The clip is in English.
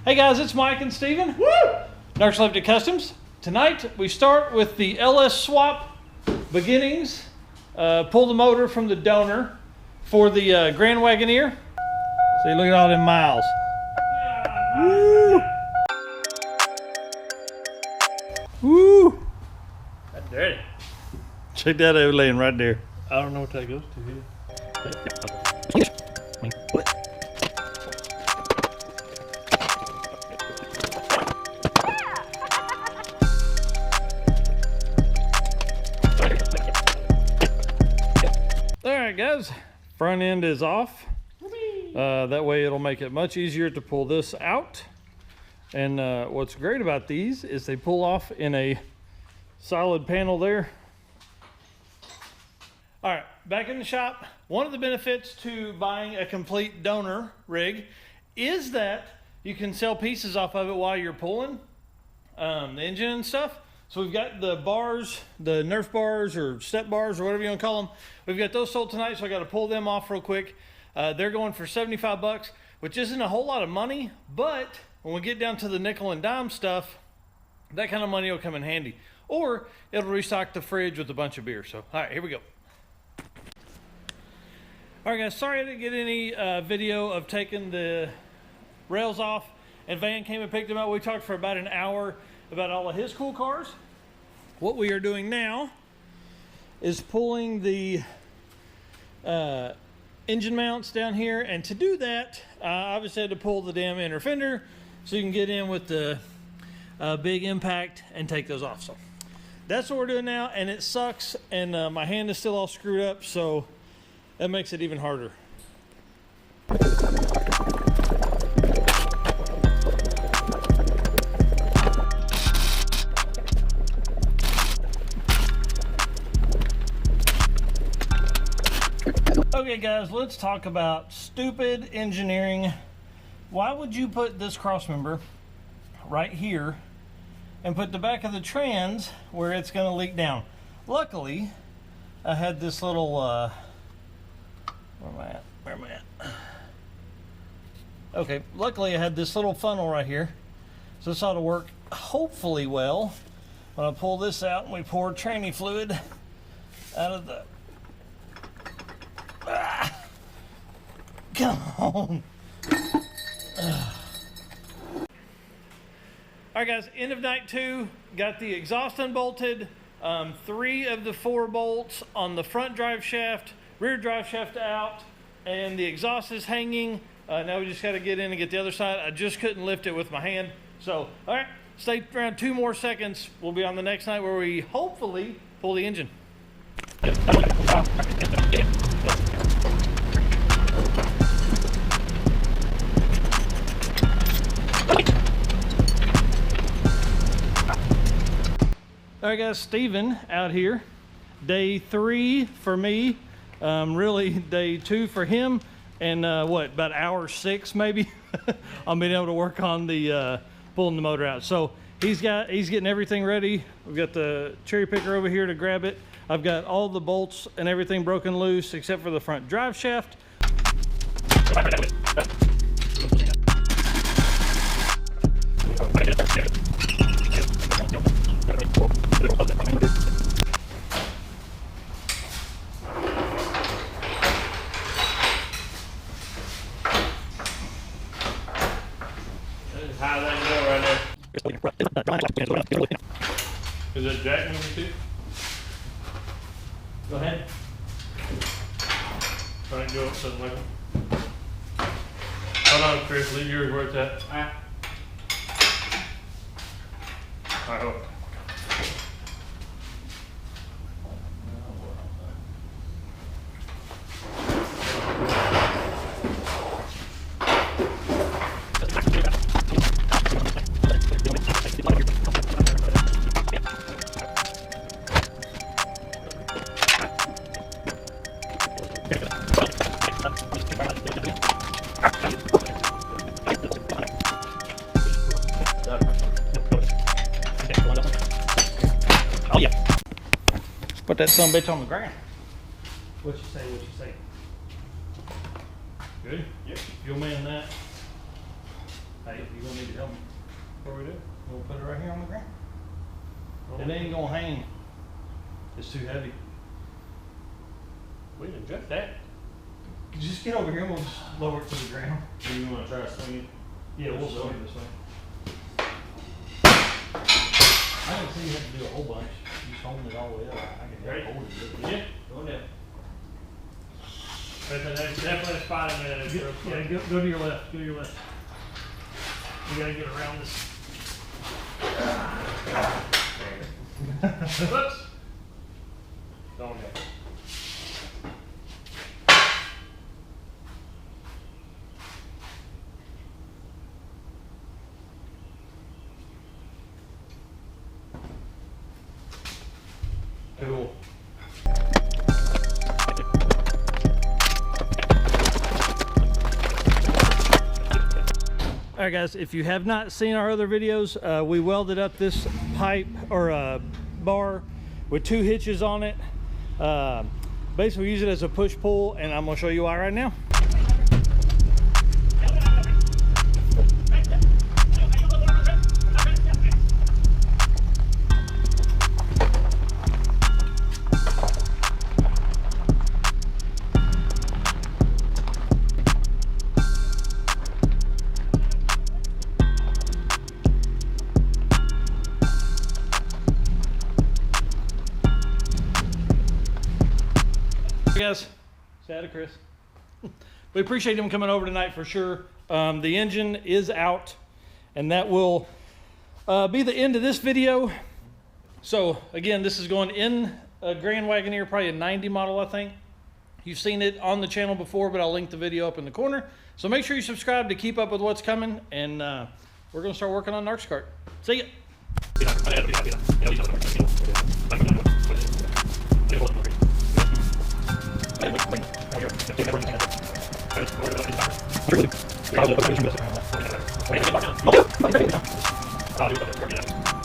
Hey guys, it's Mike and Steven. Woo! Narcs Lifted Customs. Tonight we start with the LS swap beginnings. Pull the motor from the donor for the Grand Wagoneer. See, look at all them miles. Woo! Woo! That's dirty. Check that out laying right there. I don't know what that goes to here. Alright guys, front end is off. That way it'll make it much easier to pull this out. And what's great about these is they pull off in a solid panel there. All right, back in the shop. One of the benefits to buying a complete donor rig is that you can sell pieces off of it while you're pulling the engine and stuff. So we've got the bars, the Nerf bars or step bars or whatever you want to call them. We've got those sold tonight, so I got to pull them off real quick. They're going for 75 bucks, which isn't a whole lot of money, but when we get down to the nickel and dime stuff, that kind of money will come in handy. Or it'll restock the fridge with a bunch of beer. So, all right, here we go. All right, guys, sorry I didn't get any video of taking the rails off. And Van came and picked them up. We talked for about an hour about all of his cool cars. What we are doing now is pulling the engine mounts down here. And to do that, I obviously had to pull the damn inner fender so you can get in with the big impact and take those off. So that's what we're doing now, and it sucks, and my hand is still all screwed up, so that makes it even harder. Okay guys, let's talk about stupid engineering. Why would you put this cross member right here and put the back of the trans where it's going to leak down? Luckily, I had this little where am I at? Okay, luckily I had this little funnel right here, so this ought to work hopefully well when I pull this out and we pour tranny fluid out of the come on. All right guys, end of night 2, got the exhaust unbolted, 3 of the 4 bolts on the front drive shaft, rear drive shaft out, and the exhaust is hanging. Now we just got to get in and get the other side. I just couldn't lift it with my hand. So, all right, stay around 2 more seconds. We'll be on the next night where we hopefully pull the engine. All right guys, Steven out here. Day 3 for me, really day 2 for him, and what, about hour 6 maybe on being able to work on the pulling the motor out. So he's getting everything ready. We've got the cherry picker over here to grab it. I've got all the bolts and everything broken loose except for the front drive shaft. How that go right there? Is that jack number 2? Go ahead. Try and go up something like that. Hold on, Chris, leave yours where it's at. All right, hold on. Put that son of a bitch on the ground. What you say, what you say? Good? Yep. You'll man that. Hey, you're gonna need to help me. What do we do? We'll put it right here on the ground. Oh, It ain't gonna hang. It's too heavy. we can adjust that. Just get over here and we'll just lower it to the ground. Do you want to try to swing it? Yeah, we'll swing it this way. I didn't see you had to do a whole bunch. Just holding it all the way up. I Ready? can hold it. Yeah, going down. There's definitely a spot in there that's real Yeah, quick. go to your left. Go to your left. You gotta get around this. Whoops. Going down. Cool. All right, guys, if you have not seen our other videos, we welded up this pipe or bar with 2 hitches on it. Basically, we use it as a push-pull, and I'm gonna show you why right now. Guys, say hi to Chris. We appreciate him coming over tonight for sure. The engine is out, and that will be the end of this video. So again, this is going in a Grand Wagoneer, probably a 90 model, I think. You've seen it on the channel before, but I'll link the video up in the corner. So make sure you subscribe to keep up with what's coming, and we're gonna start working on Narc's cart. See ya.